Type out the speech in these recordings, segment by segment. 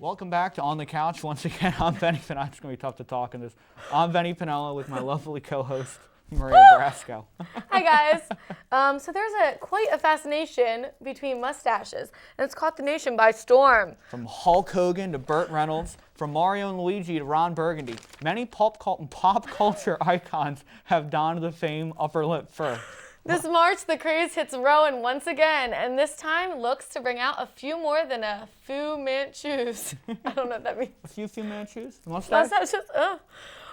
Welcome back to On the Couch once again. I'm Benny Pinella. It's going to be tough to talk in this. I'm Benny Pinella with my lovely co-host, Maria Brasco. Hi, guys. So there's quite a fascination between mustaches, and it's caught the nation by storm. From Hulk Hogan to Burt Reynolds, from Mario and Luigi to Ron Burgundy, many pop culture icons have donned the famed upper lip fur. This March, the craze hits Rowan once again, and this time looks to bring out a few more than a Fu Manchus. I don't know what that means. A few Fu Manchus? Mustache? Mustaches? All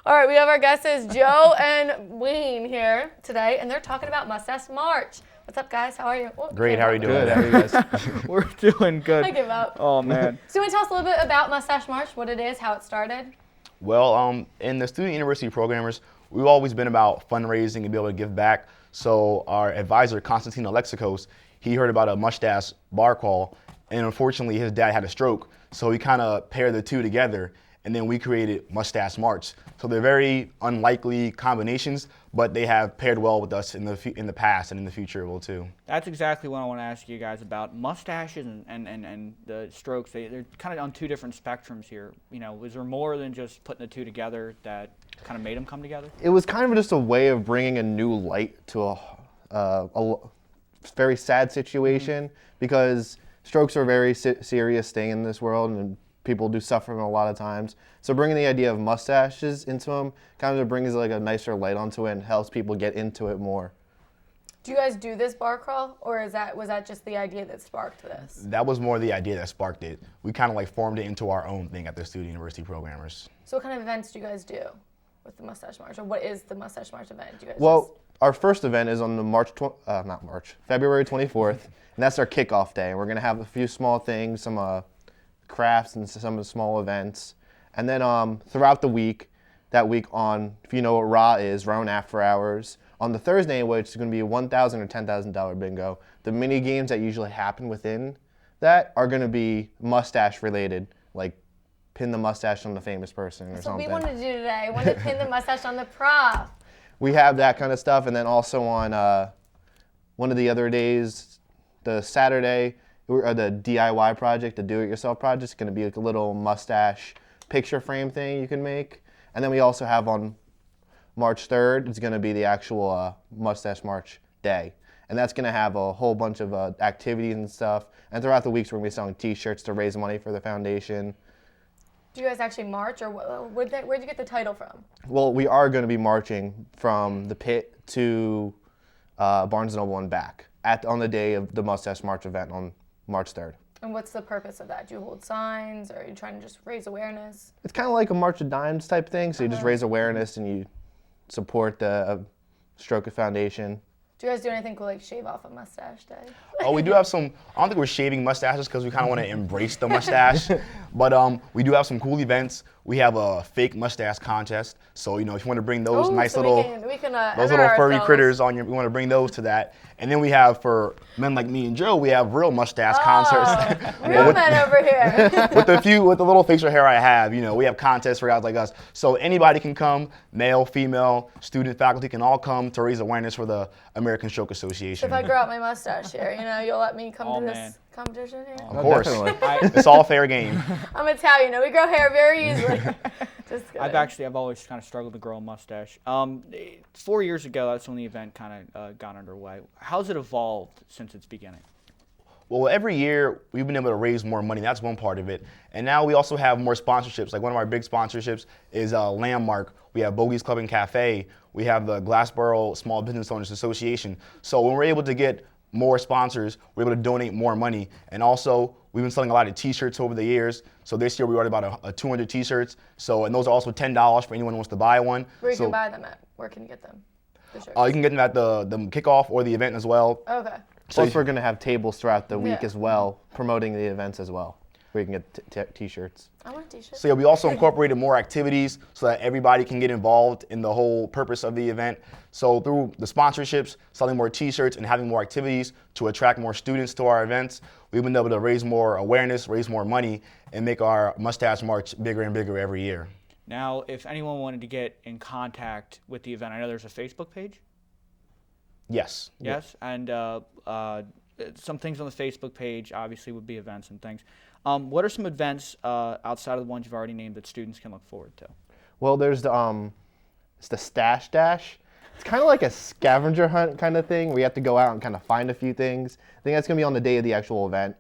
right, we have our guests, Joe and Wayne, here today, and they're talking about Mustache March. What's up, guys? How are you? Oh, Great. How are you doing? Good. How are you guys? We're doing good. I give up. Oh, man. So you want to tell us a little bit about Mustache March, what it is, how it started? Well, in the student university programmers, we've always been about fundraising and be able to give back. So our advisor, Constantine Alexikos, he heard about a mustache bar crawl, and unfortunately his dad had a stroke. So he kind of paired the two together, and then we created Mustache March. So they're very unlikely combinations, but they have paired well with us in the past and in the future will too. That's exactly what I want to ask you guys about. Mustaches and the strokes, they're kind of on two different spectrums here. You know, was there more than just putting the two together that kind of made them come together? It was kind of just a way of bringing a new light to a very sad situation because strokes are a very serious thing in this world and people do suffer them a lot of times. So bringing the idea of mustaches into them kind of brings like a nicer light onto it and helps people get into it more. Do you guys do this bar crawl, or was that just the idea that sparked this? That was more the idea that sparked it. We kind of like formed it into our own thing at the student university programmers. So what kind of events do you guys do with the Mustache March, or what is the Mustache March event? Do you guys Well, our first event is on the February 24th, and that's our kickoff day. And we're gonna have a few small things, some crafts and some small events. And then throughout the week, if you know what RA is, Rowan After Hours, on the Thursday, which is going to be a $1,000 or $10,000 bingo, the mini games that usually happen within that are going to be mustache related, like pin the mustache on the famous person or That's something. what we want to do today. I want to pin the mustache on the prof. We have that kind of stuff, and then also on one of the other days, the Saturday, or the DIY project, the do-it-yourself project, is going to be like a little mustache picture frame thing you can make. And then we also have on March 3rd, it's going to be the actual Mustache March day. And that's going to have a whole bunch of activities and stuff. And throughout the weeks, we're going to be selling t-shirts to raise money for the foundation. Do you guys actually march, or where'd you get the title from? Well, we are going to be marching from the pit to Barnes & Noble and back on the day of the Mustache March event on March 3rd. And what's the purpose of that? Do you hold signs, or are you trying to just raise awareness? It's kind of like a March of Dimes type thing. So you just raise awareness and you support the Stroke It Foundation. Do you guys do anything cool, like shave off a mustache day? Oh, we do have some, I don't think we're shaving mustaches because we kind of want to embrace the mustache. But we do have some cool events. We have a fake mustache contest. So, you know, if you want to bring those nice little, those little furry critters on we want to bring those to that. And then we have, for men like me and Joe, we have real mustache contests. Real men over here. with the little facial hair I have, you know, we have contests for guys like us. So anybody can come, male, female, student, faculty can all come to raise awareness for the American Stroke Association. If I grow out my mustache here, you know, you'll let me come to this competition here? Of course. Definitely. It's all fair game. I'm Italian, we grow hair very easily. Just kidding. I've always kind of struggled to grow a mustache. 4 years ago, that's when the event kind of got underway. How's it evolved since its beginning? Well, every year we've been able to raise more money. That's one part of it. And now we also have more sponsorships. Like one of our big sponsorships is Landmark. We have Bogey's Club and Cafe. We have the Glassboro Small Business Owners Association. So when we're able to get more sponsors, we're able to donate more money. And also, we've been selling a lot of t-shirts over the years. So this year we ordered about 200 t-shirts. So, and those are also $10 for anyone who wants to buy one. Where can you buy them at? Where can you get them? The shirts? You can get them at the kickoff or the event as well. Okay. So we're going to have tables throughout the week as well, promoting the events as well, where you can get t-shirts. I want t-shirts. So yeah, we also incorporated more activities so that everybody can get involved in the whole purpose of the event. So through the sponsorships, selling more t-shirts, and having more activities to attract more students to our events, we've been able to raise more awareness, raise more money, and make our Mustache March bigger and bigger every year. Now, if anyone wanted to get in contact with the event, I know there's a Facebook page. Yes. Yes, and some things on the Facebook page obviously would be events and things. What are some events outside of the ones you've already named that students can look forward to? Well, there's it's the Stash Dash. It's kind of like a scavenger hunt kind of thing where you have to go out and kind of find a few things. I think that's going to be on the day of the actual event.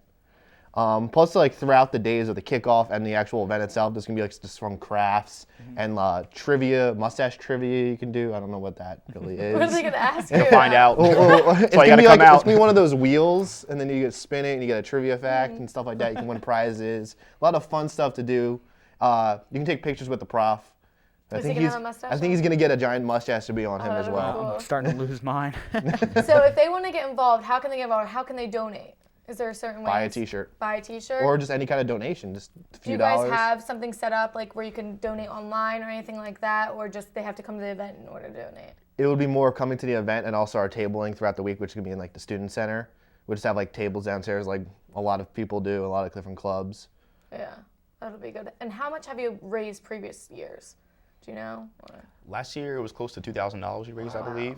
Plus, like throughout the days of the kickoff and the actual event itself, there's gonna be like just from crafts and trivia, mustache trivia you can do. I don't know what that really is. What are they gonna ask you? You'll find out. It's why you gotta gonna be come out. It's gonna be one of those wheels, and then you get spin it, and you get a trivia fact and stuff like that. You can win prizes. A lot of fun stuff to do. You can take pictures with the prof. Is he gonna have a mustache I think he's gonna get a giant mustache to be on him as that'd be well. cool. I'm starting to lose mine. So if they want to get involved, how can they get involved? How can they donate? Is there a certain way? Buy a T-shirt. Buy a T-shirt. Or just any kind of donation, just a do few you guys dollars. have something set up like where you can donate online or anything like that, or just they have to come to the event in order to donate? It would be more coming to the event and also our tabling throughout the week, which could be in like the student center. We just have like tables downstairs, like a lot of people do, a lot of different clubs. Yeah, that'll be good. And how much have you raised previous years? Do you know? Or? Last year it was close to $2,000 we raised, I believe,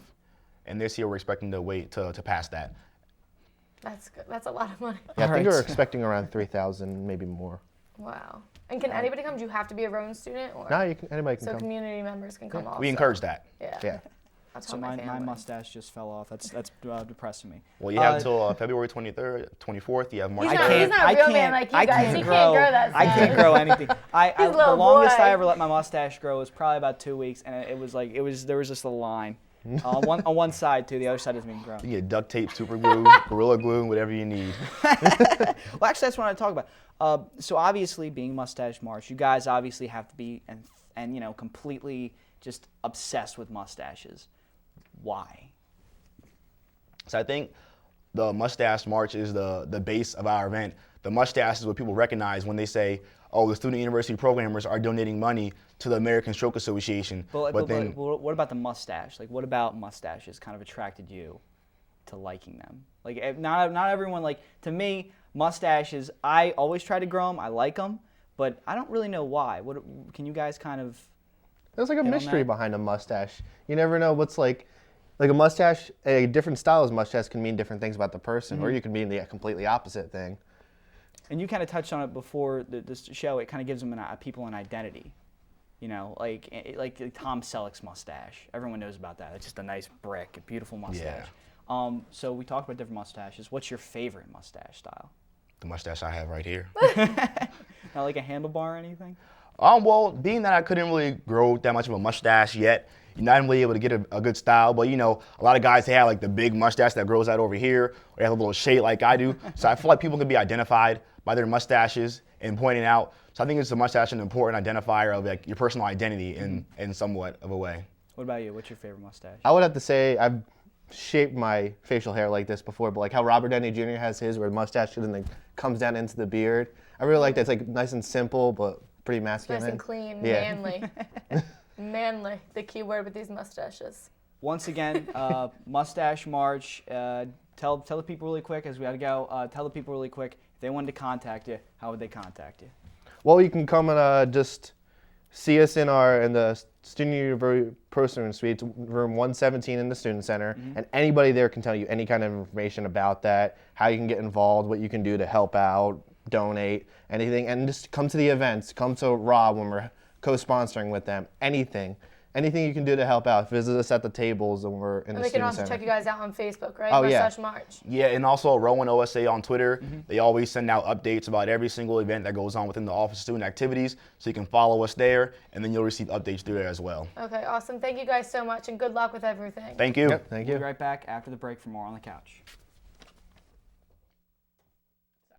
and this year we're expecting to pass that. That's good. That's a lot of money. Yeah, I think Alright. we're expecting around 3,000, maybe more. Wow. And can anybody come? Do you have to be a Rowan student? Or? No, anybody can So come. community members can come also. We encourage that. Yeah. Yeah. I'll So tell my family. mustache just fell off. That's depressing me. Well, you have until February 23rd, 24th. You have March He's 3rd. not a real man like you I guys. can't He grow, can't grow that I can't soon. grow anything. He's a the little longest boy. I ever let my mustache grow was probably about 2 weeks, and there was just a line on one side too. The other side isn't being grown. You get duct tape, super glue, Gorilla Glue, whatever you need. Well, actually, that's what I want to talk about. So obviously, being Mustache March, you guys obviously have to be and completely just obsessed with mustaches. Why? So I think the Mustache March is the base of our event. The mustache is what people recognize when they say, oh, the student university programmers are donating money to the American Stroke Association. But what about the mustache? Like, what about mustaches kind of attracted you to liking them? Like, not everyone, like, to me, mustaches, I always try to grow them. I like them, but I don't really know why. What can you guys kind of... There's like a on mystery that? behind a mustache. You never know what's like a mustache, a different style of mustache can mean different things about the person, or you can mean the completely opposite thing. And you kind of touched on it before this show. It kind of gives them people an identity. You know, like Tom Selleck's mustache. Everyone knows about that. It's just a nice brick, a beautiful mustache. So we talked about different mustaches. What's your favorite mustache style? The mustache I have right here. Not like a handlebar or anything? Well, being that I couldn't really grow that much of a mustache yet, you're not really able to get a good style. But, a lot of guys, they have like the big mustache that grows out over here, or they have a little shade like I do. So I feel like people can be identified by their mustaches and pointing out. So I think it's a mustache an important identifier of like your personal identity in somewhat of a way. What about you? What's your favorite mustache? I would have to say I've shaped my facial hair like this before, but like how Robert Downey Jr. has his, where the mustache and then comes down into the beard. I really like that. It's like nice and simple, but pretty masculine. Nice and clean, Yeah. manly. Manly, the key word with these mustaches. Once again, Mustache March. Tell the people really quick, as we got to go. Tell the people really quick, if they wanted to contact you, how would they contact you? Well, you can come and just see us in the Student University Pro Student Suite, room 117 in the Student Center, and anybody there can tell you any kind of information about that, how you can get involved, what you can do to help out, donate, anything, and just come to the events. Come to Raw when we're co-sponsoring with them. Anything you can do to help out. Visit us at the tables when we're in And the they can Student also Center. check you guys out on Facebook, right? Oh, yeah. Mustache March. Yeah, and also Rowan OSA on Twitter. They always send out updates about every single event that goes on within the Office of Student Activities. So you can follow us there, and then you'll receive updates through there as well. Okay, awesome. Thank you guys so much, and good luck with everything. Thank you. Yep, thank We'll you. be right back after the break for more on the couch.